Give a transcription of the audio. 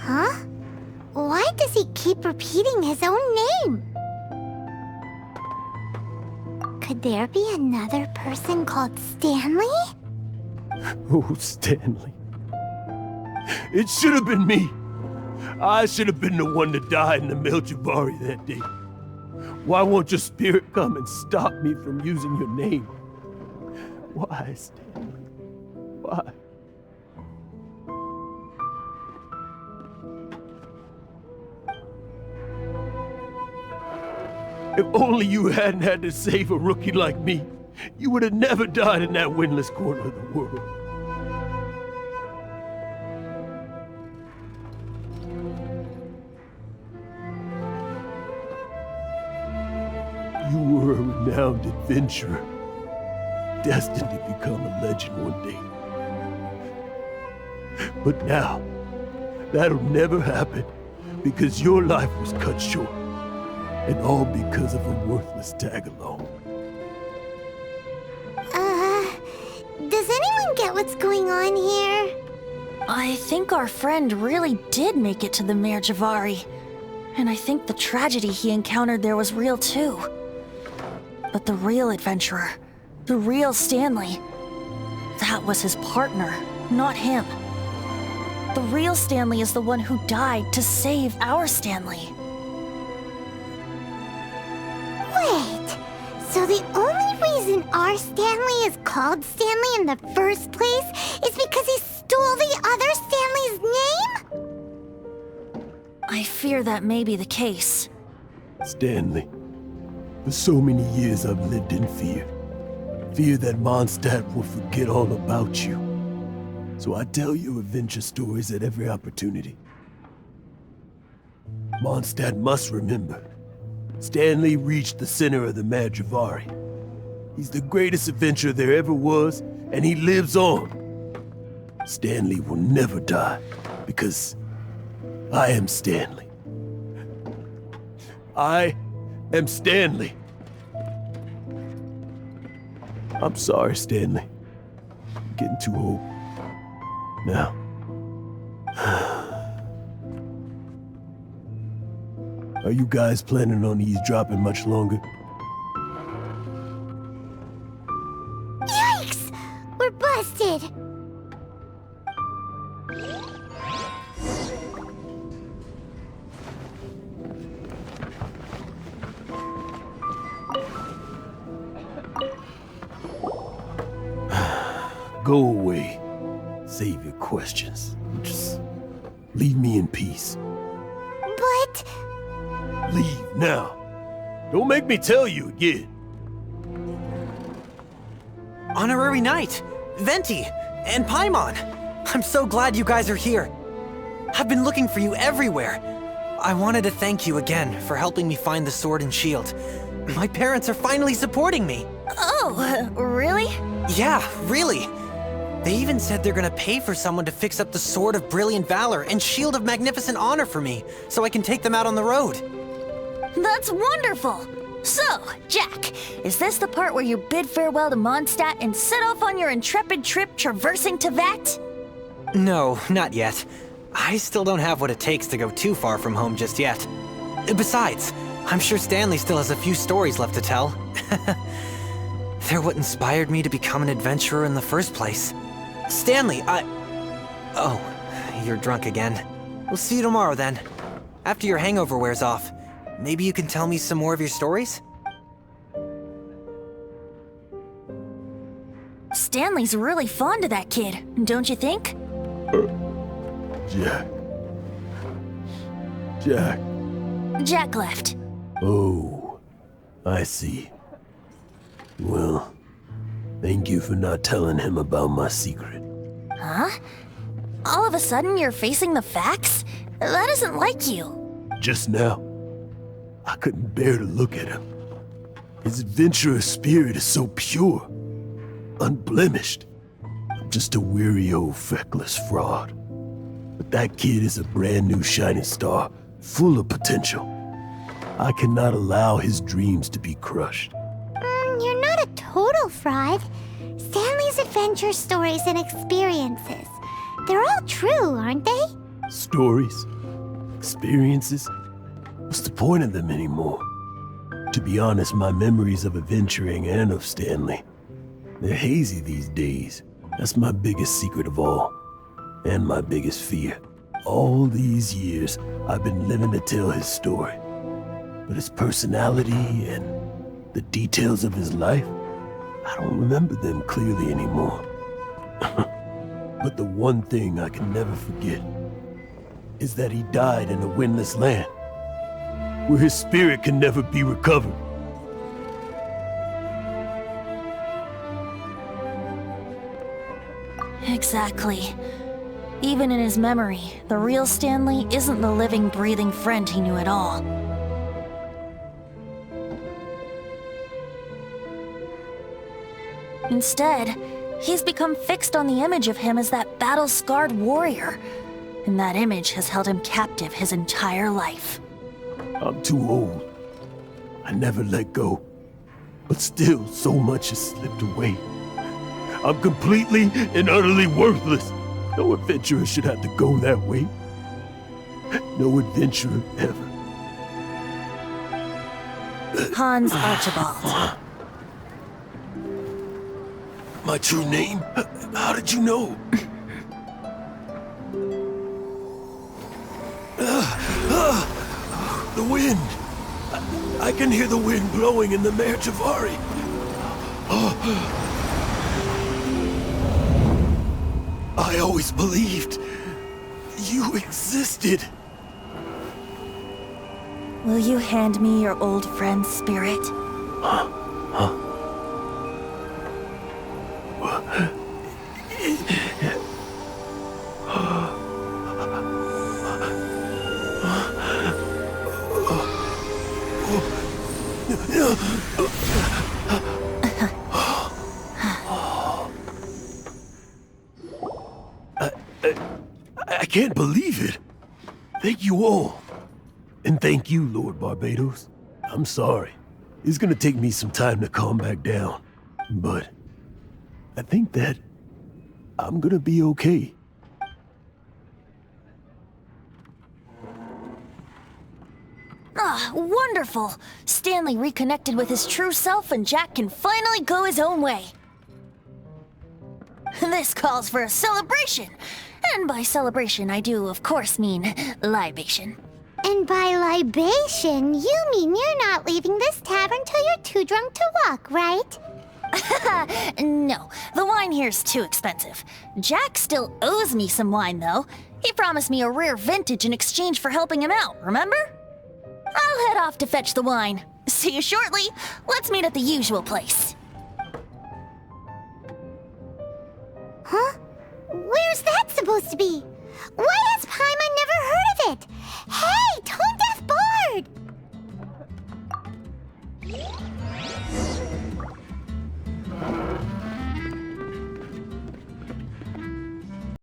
Huh? Why does he keep repeating his own name? Could there be another person called Stanley? Oh, Stanley. It should have been me. I should have been the one to die in the Melchivari that day. Why won't your spirit come and stop me from using your name? Why, Stanley? Why? If only you hadn't had to save a rookie like me, you would have never died in that windless corner of the world. You were a renowned adventurer, destined to become a legend one day. But now, that'll never happen because your life was cut short. And all because of a worthless tag-along. Does anyone get what's going on here? I think our friend really did make it to the Mare Javari. And I think the tragedy he encountered there was real too. But the real adventurer, the real Stanley, that was his partner, not him. The real Stanley is the one who died to save our Stanley. Wait, so the only reason our Stanley is called Stanley in the first place is because he stole the other Stanley's name? I fear that may be the case. Stanley, for so many years I've lived in fear. Fear that Mondstadt will forget all about you. So I tell you adventure stories at every opportunity. Mondstadt must remember. Stanley reached the center of the Mare Javari. He's the greatest adventurer there ever was, and he lives on. Stanley will never die, because I am Stanley. I am Stanley. I'm sorry, Stanley. I'm getting too old. Now. Are you guys planning on eavesdropping much longer? Yikes! We're busted! Go away. Save your questions. Just leave me in peace. But... Leave now. Don't make me tell you again. Honorary Knight, Venti, and Paimon. I'm so glad you guys are here. I've been looking for you everywhere. I wanted to thank you again for helping me find the sword and shield. My parents are finally supporting me. Oh, really? Yeah, really. They even said they're gonna pay for someone to fix up the Sword of Brilliant Valor and Shield of Magnificent Honor for me, so I can take them out on the road. That's wonderful! So, Jack, is this the part where you bid farewell to Mondstadt and set off on your intrepid trip traversing Tevat? No, not yet. I still don't have what it takes to go too far from home just yet. Besides, I'm sure Stanley still has a few stories left to tell. They're what inspired me to become an adventurer in the first place. Stanley, Oh, you're drunk again. We'll see you tomorrow then. After your hangover wears off. Maybe you can tell me some more of your stories? Stanley's really fond of that kid, don't you think? Jack. Jack. Jack left. Oh, I see. Well, thank you for not telling him about my secret. Huh? All of a sudden you're facing the facts? That isn't like you. Just now, I couldn't bear to look at him. His adventurous spirit is so pure, unblemished. I'm just a weary old feckless fraud. But that kid is a brand new shining star, full of potential. I cannot allow his dreams to be crushed. You're not a total fraud. Stanley's adventure stories and experiences. They're all true, aren't they? Stories, experiences. What's the point of them anymore? To be honest, my memories of adventuring and of Stanley, they're hazy these days. That's my biggest secret of all, and my biggest fear. All these years, I've been living to tell his story. But his personality and the details of his life, I don't remember them clearly anymore. But the one thing I can never forget is that he died in a windless land, where his spirit can never be recovered. Exactly. Even in his memory, the real Stanley isn't the living, breathing friend he knew at all. Instead, he's become fixed on the image of him as that battle-scarred warrior, and that image has held him captive his entire life. I'm too old. I never let go. But still, so much has slipped away. I'm completely and utterly worthless. No adventurer should have to go that way. No adventurer ever. Hans Archibald. My true name? How did you know? The wind! I can hear the wind blowing in the Mare Javari. I always believed you existed. Will you hand me your old friend's spirit? I can't believe it. Thank you all. And thank you, Lord Barbados. I'm sorry. It's gonna take me some time to calm back down. But I think that I'm gonna be okay. Ah, wonderful! Stanley reconnected with his true self and Jack can finally go his own way. This calls for a celebration. And by celebration, I do, of course, mean libation. And by libation, you mean you're not leaving this tavern till you're too drunk to walk, right? No, the wine here's too expensive. Jack still owes me some wine, though. He promised me a rare vintage in exchange for helping him out, remember? I'll head off to fetch the wine. See you shortly. Let's meet at the usual place. Huh? Where's that supposed to be? Why has Paimon never heard of it? Hey, Tone Deaf Bard!